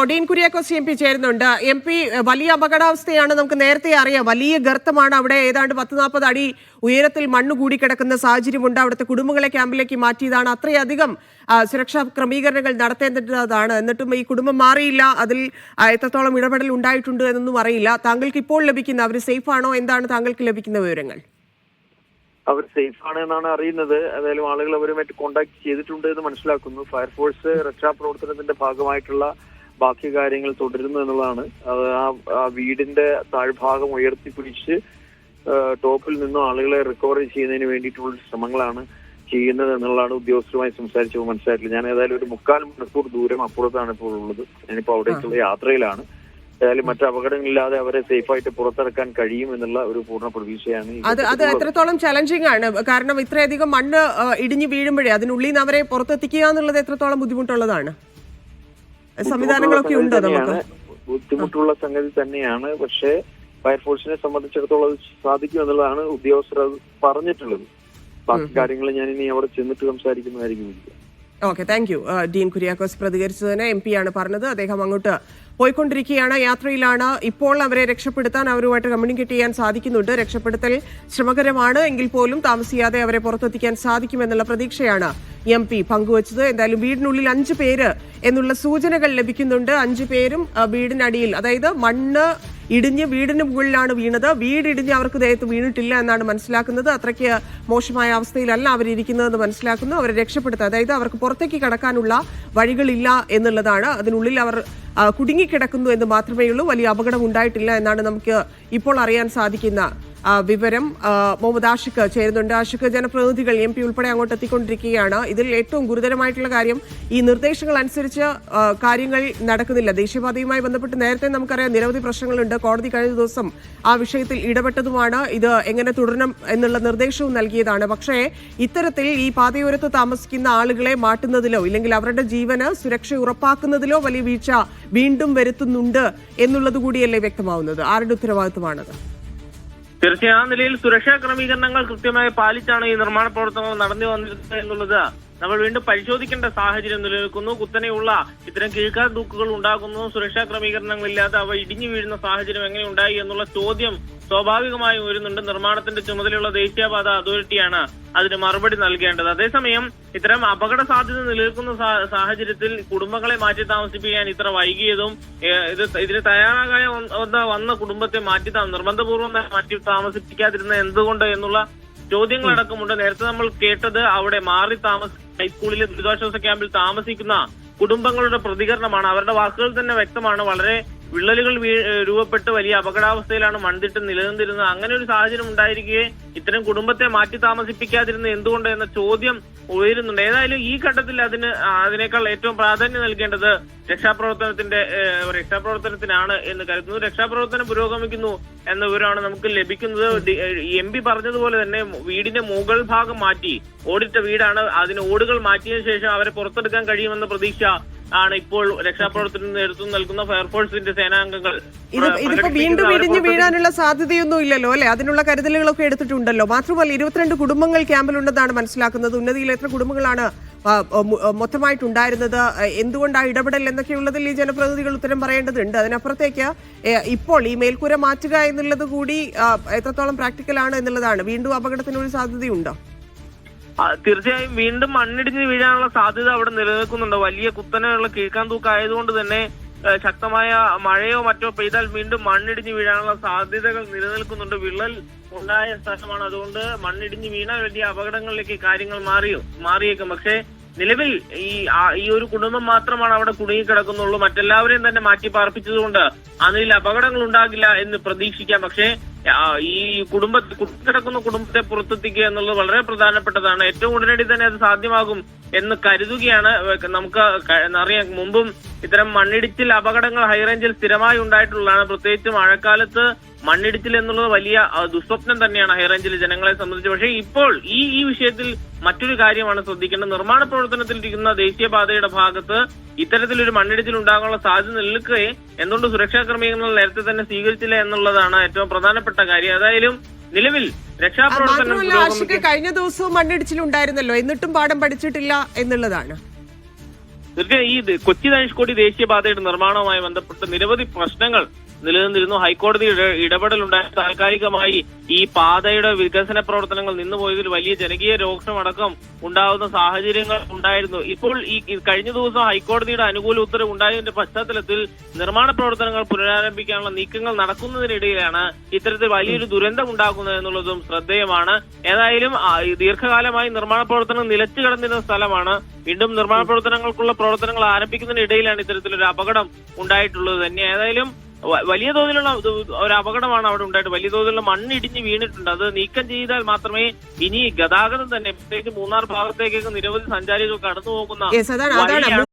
Dean Kuriakose M P ചേരുന്നുണ്ട്. M P, വലിയ അപകടാവസ്ഥയാണ്, നമുക്ക് നേരത്തെ അറിയാം. വലിയ ഗർത്തമാണ് അവിടെ, ഏതാണ്ട് 10-40 അടി ഉയരത്തിൽ മണ്ണ് കൂടിക്കിടക്കുന്ന സാഹചര്യമുണ്ട്. അവിടുത്തെ കുടുംബങ്ങളെ ക്യാമ്പിലേക്ക് മാറ്റിയതാണ്. അത്രയധികം സുരക്ഷാ ക്രമീകരണങ്ങൾ നടത്തേണ്ടതാണ്. എന്നിട്ടും ഈ കുടുംബം മാറിയില്ല. അതിൽ എത്രത്തോളം ഇടപെടൽ ഉണ്ടായിട്ടുണ്ട് എന്നൊന്നും അറിയില്ല. താങ്കൾക്ക് ഇപ്പോൾ ലഭിക്കുന്ന, അവർ സേഫ് ആണോ, എന്താണ് താങ്കൾക്ക് ലഭിക്കുന്ന വിവരങ്ങൾ? അവർ സേഫ് ആണ് എന്നാണ് അറിയുന്നത്. ഏതായാലും ആളുകൾ അവരുമായിട്ട് കോണ്ടാക്ട് ചെയ്തിട്ടുണ്ട് എന്ന് മനസ്സിലാക്കുന്നു. ഫയർഫോഴ്സ് രക്ഷാപ്രവർത്തനത്തിന്റെ ഭാഗമായിട്ടുള്ള ബാക്കി കാര്യങ്ങൾ തുടരുന്നു എന്നുള്ളതാണ്. ആ വീടിന്റെ താഴ്ഭാഗം ഉയർത്തിപ്പിടിച്ച് ടോപ്പിൽ നിന്നും ആളുകളെ റിക്കവറി ചെയ്യുന്നതിന് വേണ്ടിയിട്ടുള്ള ശ്രമങ്ങളാണ് ചെയ്യുന്നത് എന്നുള്ളതാണ് ഉദ്യോഗസ്ഥരുമായി സംസാരിച്ചപ്പോൾ മനസ്സിലായിട്ടില്ല. ഞാൻ ഏതായാലും ഒരു 3/4 മണിക്കൂർ ദൂരം അപ്പുറത്താണ് ഇപ്പോൾ ഉള്ളത്. ഞാനിപ്പോൾ അവിടേക്കുള്ള യാത്രയിലാണ്. ഏതായാലും മറ്റു അപകടങ്ങളില്ലാതെ അവരെ സേഫായിട്ട് പുറത്തിറക്കാൻ കഴിയും എന്നുള്ള ഒരു പൂർണ്ണ പ്രതീക്ഷയാണ്. അത് എത്രത്തോളം ചലഞ്ചിങ് ആണ്, കാരണം ഇത്രയധികം മണ്ണ് ഇടിഞ്ഞു വീഴുമ്പോഴേ അതിനുള്ളിൽ നിന്ന് അവരെ പുറത്തെത്തിക്കുക എന്നുള്ളത് എത്രത്തോളം ബുദ്ധിമുട്ടുള്ളതാണ്? സംവിധാനങ്ങളൊക്കെ ഉണ്ട്, ബുദ്ധിമുട്ടുള്ള സംഗതി തന്നെയാണ്. പക്ഷേ ഫയർഫോഴ്സിനെ സംബന്ധിച്ചിടത്തോളം സാധിക്കും എന്നുള്ളതാണ് ഉദ്യോഗസ്ഥർ പറഞ്ഞിട്ടുള്ളത്. ബാക്കി കാര്യങ്ങൾ ഞാൻ ഇനി അവിടെ ചെന്നിട്ട് സംസാരിക്കുന്നതായിരിക്കും. Okay, thank you. Dean Kuriakose പ്രതികരിച്ചതിന് എം പി ആണ് പറഞ്ഞത്. അദ്ദേഹം അങ്ങോട്ട് പോയിക്കൊണ്ടിരിക്കുകയാണ്, യാത്രയിലാണ്. ഇപ്പോൾ അവരെ രക്ഷപ്പെടുത്താൻ, അവരുമായിട്ട് കമ്മ്യൂണിക്കേറ്റ് ചെയ്യാൻ സാധിക്കുന്നുണ്ട്. രക്ഷപ്പെടുത്തൽ ശ്രമകരമാണ് എങ്കിൽ പോലും താമസിയാതെ അവരെ പുറത്തെത്തിക്കാൻ സാധിക്കുമെന്നുള്ള പ്രതീക്ഷയാണ് എം പി പങ്കുവച്ചത്. എന്തായാലും വീടിനുള്ളിൽ 5 പേര് എന്നുള്ള സൂചനകൾ ലഭിക്കുന്നുണ്ട്. 5 പേരും വീടിനടിയിൽ, അതായത് മണ്ണ് ഇടിഞ്ഞ് വീടിന് മുകളിലാണ് വീണത്. വീടിടിഞ്ഞ് അവർക്ക് ദേഹത്ത് വീണിട്ടില്ല എന്നാണ് മനസ്സിലാക്കുന്നത്. അത്രയ്ക്ക് മോശമായ അവസ്ഥയിലല്ല അവരിയ്ക്കുന്നതെന്ന് മനസ്സിലാക്കുന്നു. അവരെ രക്ഷപ്പെടുത്തുക, അതായത് അവർക്ക് പുറത്തേക്ക് കടക്കാനുള്ള വഴികളില്ല എന്നുള്ളതാണ്. അതിനുള്ളിൽ അവർ കുടുങ്ങിക്കിടക്കുന്നു എന്ന് മാത്രമേ ഉള്ളൂ. വലിയ അപകടം ഉണ്ടായിട്ടില്ല എന്നാണ് നമുക്ക് ഇപ്പോൾ അറിയാൻ സാധിക്കുന്ന വിവരം. മുഹമ്മദ് ആഷിഖ് ചേരുന്നുണ്ട്. ആഷിഖ്, ജനപ്രതിനിധികൾ എം പി ഉൾപ്പെടെ അങ്ങോട്ട് എത്തിക്കൊണ്ടിരിക്കുകയാണ്. ഇതിൽ ഏറ്റവും ഗുരുതരമായിട്ടുള്ള കാര്യം, ഈ നിർദ്ദേശങ്ങൾ അനുസരിച്ച് കാര്യങ്ങൾ നടക്കുന്നില്ല. ദേശീയപാതയുമായി ബന്ധപ്പെട്ട് നേരത്തെ നമുക്കറിയാം നിരവധി പ്രശ്നങ്ങളുണ്ട്. കോടതി കഴിഞ്ഞ ദിവസം ആ വിഷയത്തിൽ ഇടപെട്ടതുമാണ്. ഇത് എങ്ങനെ തുടരണം എന്നുള്ള നിർദ്ദേശവും നൽകിയതാണ്. പക്ഷേ ഇത്തരത്തിൽ ഈ പാതയോരത്ത് താമസിക്കുന്ന ആളുകളെ മാറ്റുന്നതിലോ ഇല്ലെങ്കിൽ അവരുടെ ജീവന് സുരക്ഷ ഉറപ്പാക്കുന്നതിലോ വലിയ വീഴ്ച വീണ്ടും വരുത്തുന്നുണ്ട് എന്നുള്ളത് കൂടിയല്ലേ വ്യക്തമാവുന്നത്? ആരുടെ ഉത്തരവാദിത്വമാണത്? തീർച്ചയായും ആ നിലയിൽ സുരക്ഷാ ക്രമീകരണങ്ങൾ കൃത്യമായി പാലിച്ചാണ് ഈ നിർമ്മാണ പ്രവർത്തനങ്ങൾ നടന്നു വന്നിരുന്നത് എന്നുള്ളത് നമ്മൾ വീണ്ടും പരിശോധിക്കേണ്ട സാഹചര്യം നിലനിൽക്കുന്നു. കുത്തനെയുള്ള ഇത്തരം കീഴ്ക്കാൽ തൂക്കുകൾ ഉണ്ടാകുന്നു, സുരക്ഷാ ക്രമീകരണങ്ങളില്ലാതെ അവ ഇടിഞ്ഞു വീഴുന്ന സാഹചര്യം എങ്ങനെ ഉണ്ടായി എന്നുള്ള ചോദ്യം സ്വാഭാവികമായും വരുന്നുണ്ട്. നിർമ്മാണത്തിന്റെ ചുമതലയുള്ള ദേശീയപാത അതോറിറ്റിയാണ് അതിന് മറുപടി നൽകേണ്ടത്. അതേസമയം ഇത്തരം അപകട സാധ്യത നിലനിൽക്കുന്ന സാഹചര്യത്തിൽ കുടുംബങ്ങളെ മാറ്റി താമസിപ്പിക്കാൻ ഇത്ര വൈകിയതും ഇതിന് തയ്യാറാകാൻ വന്ന കുടുംബത്തെ നിർബന്ധപൂർവ്വം മാറ്റി താമസിപ്പിക്കാതിരുന്ന എന്തുകൊണ്ട് എന്നുള്ള ചോദ്യങ്ങളടക്കമുണ്ട്. നേരത്തെ നമ്മൾ കേട്ടത് അവിടെ മാറി ഹൈസ്കൂളിലെ ദുരിതാശ്വാസ ക്യാമ്പിൽ താമസിക്കുന്ന കുടുംബങ്ങളുടെ പ്രതികരണമാണ്. അവരുടെ വാക്കുകൾ തന്നെ വ്യക്തമാണ്. വളരെ വിള്ളലുകൾ രൂപപ്പെട്ട് വലിയ അപകടാവസ്ഥയിലാണ് മൺതിട്ട് നിലനിന്നിരുന്നത്. അങ്ങനെ ഒരു സാഹചര്യം ഉണ്ടായിരിക്കെ ഇത്തരം കുടുംബത്തെ മാറ്റി താമസിപ്പിക്കാതിരുന്ന എന്തുകൊണ്ട് എന്ന ചോദ്യം ഉയരുന്നുണ്ട്. ഏതായാലും ഈ ഘട്ടത്തിൽ അതിനേക്കാൾ ഏറ്റവും പ്രാധാന്യം നൽകേണ്ടത് രക്ഷാപ്രവർത്തനത്തിനാണ് എന്ന് കരുതുന്നു. രക്ഷാപ്രവർത്തനം പുരോഗമിക്കുന്നു എന്ന വിവരമാണ് നമുക്ക് ലഭിക്കുന്നത്. എം പി പറഞ്ഞതുപോലെ തന്നെ വീടിന്റെ മുകൾ ഭാഗം മാറ്റി, ഓടിട്ട വീടാണ്, അതിന് ഓടുകൾ മാറ്റിയതിനു ശേഷം അവരെ പുറത്തെടുക്കാൻ കഴിയുമെന്ന പ്രതീക്ഷ ആണ് ഇപ്പോൾ രക്ഷാപ്രവർത്തനത്തിന് നേതൃത്വം നൽകുന്ന ഫയർഫോഴ്സിന്റെ സേനാംഗങ്ങൾ. ഇതിപ്പോ വീണ്ടും ഇടിഞ്ഞു വീഴാനുള്ള സാധ്യതയൊന്നും ഇല്ലല്ലോ അല്ലെ? അതിനുള്ള കരുതലുകളൊക്കെ എടുത്തിട്ടുണ്ടല്ലോ. മാത്രമല്ല 22 കുടുംബങ്ങൾ ക്യാമ്പിലുണ്ടെന്നാണ് മനസ്സിലാക്കുന്നത്. ഉന്നതിയിൽ എത്ര കുടുംബങ്ങളാണ് മൊത്തമായിട്ടുണ്ടായിരുന്നത്? എന്തുകൊണ്ടാണ് ഇടപെടൽ എന്നൊക്കെയുള്ളതിൽ ഈ ജനപ്രതിനിധികൾ ഉത്തരം പറയേണ്ടതുണ്ട്. അതിനപ്പുറത്തേക്ക് ഇപ്പോൾ ഈ മേൽക്കൂര മാറ്റുക എന്നുള്ളത് കൂടി എത്രത്തോളം പ്രാക്ടിക്കലാണ് എന്നുള്ളതാണ്. വീണ്ടും അപകടത്തിനൊരു സാധ്യതയുണ്ടോ? തീർച്ചയായും വീണ്ടും മണ്ണിടിഞ്ഞ് വീഴാനുള്ള സാധ്യത അവിടെ നിലനിൽക്കുന്നുണ്ട്. വലിയ കുത്തനെയുള്ള കീഴ്ക്കാൻ തൂക്കായതുകൊണ്ട് തന്നെ ശക്തമായ മഴയോ മറ്റോ പെയ്താൽ വീണ്ടും മണ്ണിടിഞ്ഞ് വീഴാനുള്ള സാധ്യതകൾ നിലനിൽക്കുന്നുണ്ട്. വിള്ളൽ ഉണ്ടായ സ്ഥലമാണ്. അതുകൊണ്ട് മണ്ണിടിഞ്ഞ് വീണാൽ വലിയ അപകടങ്ങളിലേക്ക് കാര്യങ്ങൾ മാറിയേക്കും. പക്ഷേ നിലവിൽ ഈ ഒരു കുടുംബം മാത്രമാണ് അവിടെ കുടുങ്ങിക്കിടക്കുന്നുള്ളൂ. മറ്റെല്ലാവരെയും തന്നെ മാറ്റി പാർപ്പിച്ചതുകൊണ്ട് അതിൽ അപകടങ്ങൾ ഉണ്ടാകില്ല എന്ന് പ്രതീക്ഷിക്കാം. പക്ഷേ ഈ കുടുങ്ങിക്കിടക്കുന്ന കുടുംബത്തെ പുറത്തെത്തിക്കുക എന്നുള്ളത് വളരെ പ്രധാനപ്പെട്ടതാണ്. ഏറ്റവും ഉടനടി തന്നെ അത് സാധ്യമാകും എന്ന് കരുതുകയാണ്. നമുക്ക് അറിയാം, മുമ്പും ഇത്തരം മണ്ണിടിച്ചിൽ അപകടങ്ങൾ ഹൈറേഞ്ചിൽ സ്ഥിരമായി ഉണ്ടായിട്ടുള്ളതാണ്. പ്രത്യേകിച്ച് മഴക്കാലത്ത് മണ്ണിടിച്ചിൽ എന്നുള്ളത് വലിയ ദുസ്വപ്നം തന്നെയാണ് ഹൈറേഞ്ചിലെ ജനങ്ങളെ സംബന്ധിച്ച്. പക്ഷേ ഇപ്പോൾ ഈ വിഷയത്തിൽ മറ്റൊരു കാര്യമാണ് ശ്രദ്ധിക്കേണ്ടത്. നിർമ്മാണ പ്രവർത്തനത്തിലിരിക്കുന്ന ദേശീയപാതയുടെ ഭാഗത്ത് ഇത്തരത്തിലൊരു മണ്ണിടിച്ചിൽ ഉണ്ടാകാനുള്ള സാധ്യത നിൽക്കുകയെ എന്തുകൊണ്ട് സുരക്ഷാ ക്രമീകരണങ്ങൾ നേരത്തെ തന്നെ സ്വീകരിച്ചില്ല എന്നുള്ളതാണ് ഏറ്റവും പ്രധാനപ്പെട്ട കാര്യം. ഏതായാലും നിലവിൽ രക്ഷാപ്രവർത്തനം കഴിഞ്ഞ ദിവസവും മണ്ണിടിച്ചിലുണ്ടായിരുന്നല്ലോ, എന്നിട്ടും പാഠം പഠിച്ചിട്ടില്ല എന്നുള്ളതാണ്. തീർച്ചയായും ഈ കൊച്ചി ധനുഷ്കോടി ദേശീയപാതയുടെ നിർമ്മാണവുമായി ബന്ധപ്പെട്ട് നിരവധി പ്രശ്നങ്ങൾ നിലനിന്നിരുന്നു. ഹൈക്കോടതി ഇടപെടലുണ്ടായ താൽക്കാലികമായി ഈ പാതയുടെ വികസന പ്രവർത്തനങ്ങൾ നിന്നുപോയതിൽ വലിയ ജനകീയ രോക്ഷമടക്കം ഉണ്ടാകുന്ന സാഹചര്യങ്ങൾ ഉണ്ടായിരുന്നു. ഇപ്പോൾ ഈ കഴിഞ്ഞ ദിവസം ഹൈക്കോടതിയുടെ അനുകൂല ഉത്തരവ് ഉണ്ടായതിന്റെ പശ്ചാത്തലത്തിൽ നിർമ്മാണ പ്രവർത്തനങ്ങൾ പുനരാരംഭിക്കാനുള്ള നീക്കങ്ങൾ നടക്കുന്നതിനിടയിലാണ് ഇത്തരത്തിൽ വലിയൊരു ദുരന്തം ഉണ്ടാക്കുന്നത് എന്നുള്ളതും ശ്രദ്ധേയമാണ്. ഏതായാലും ദീർഘകാലമായി നിർമ്മാണ പ്രവർത്തനം നിലച്ചു കിടന്നിരുന്ന സ്ഥലമാണ്. വീണ്ടും നിർമ്മാണ പ്രവർത്തനങ്ങൾക്കുള്ള പ്രവർത്തനങ്ങൾ ആരംഭിക്കുന്നതിനിടയിലാണ് ഇത്തരത്തിലൊരു അപകടം ഉണ്ടായിട്ടുള്ളത് തന്നെ. ഏതായാലും വലിയ തോതിലുള്ള ഒരു അപകടമാണ് അവിടെ ഉണ്ടായിട്ട്. വലിയ തോതിലുള്ള മണ്ണിടിഞ്ഞ് വീണിട്ടുണ്ട്. അത് നീക്കം ചെയ്താൽ മാത്രമേ ഇനി ഗതാഗതം തന്നെ പ്രത്യേകിച്ച് മൂന്നാർ ഭാഗത്തേക്കൊക്കെ നിരവധി സഞ്ചാരികൾ കടന്നു പോകുന്ന അതാണ്